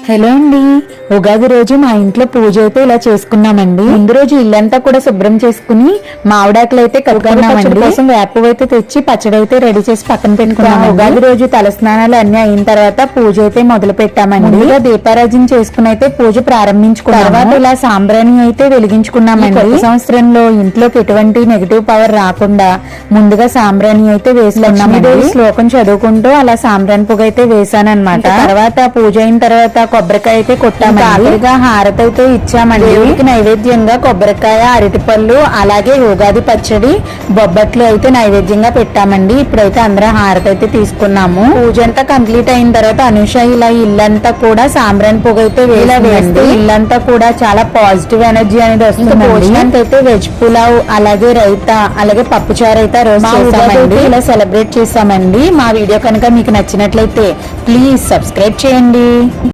Hello అండి, ఉగాది రోజు మా ఇంట్లో పూజ అయితే ఇలా చేసుకున్నామండి. ముందు రోజు ఇల్లంతా కూడా శుభ్రం చేసుకుని మామిడాకులు అయితే కలుపుకున్నామండి. కోసం వేప అయితే తెచ్చి పచ్చడి అయితే రెడీ చేసి పక్కన పెట్టుకున్నాం. ఉగాది రోజు తలస్నానాలు అన్ని అయిన తర్వాత పూజ అయితే మొదలు పెట్టామండి. దీపారాజన చేసుకుని అయితే పూజ ప్రారంభించుకున్నాం. తర్వాత ఇలా సాంబ్రాణి అయితే వెలిగించుకున్నామండి. కొత్త సంవత్సరంలో ఇంట్లోకి ఎటువంటి నెగిటివ్ పవర్ రాకుండా ముందుగా సాంబ్రాణి అయితే వేసుకున్నామండి. శ్లోకం చదువుకుంటూ అలా సాంబ్రాణి పొగ అయితే వేసానన్నమాట. తర్వాత పూజ అయిన తర్వాత కొబ్బరికాయ అయితే కొట్టామండి. హారతి అయితే ఇచ్చామండి. దేవుడికి నైవేద్యంగా కొబ్బరికాయ, అరటిపళ్ళు, అలాగే ఉగాది పచ్చడి, బొబ్బట్లు అయితే నైవేద్యంగా పెట్టామండి. ఇప్పుడైతే అందరం హారతి అయితే తీసుకున్నాము. పూజ అంతా కంప్లీట్ అయిన తర్వాత అనుష ఇలా ఇల్లంతా కూడా సాంబ్రాణి పొగ అయితే వేస్తే ఇల్లంతా కూడా చాలా పాజిటివ్ ఎనర్జీ అనేది వస్తుంది. భోజనానికి అయితే వెజ్ పులావ్, అలాగే రైతా, అలాగే పప్పుచారు అయితే రోజు చేసామండి. ఇలా సెలబ్రేట్ చేసామండి. మా వీడియో కనుక మీకు నచ్చినట్లయితే ప్లీజ్ సబ్స్క్రైబ్ చేయండి.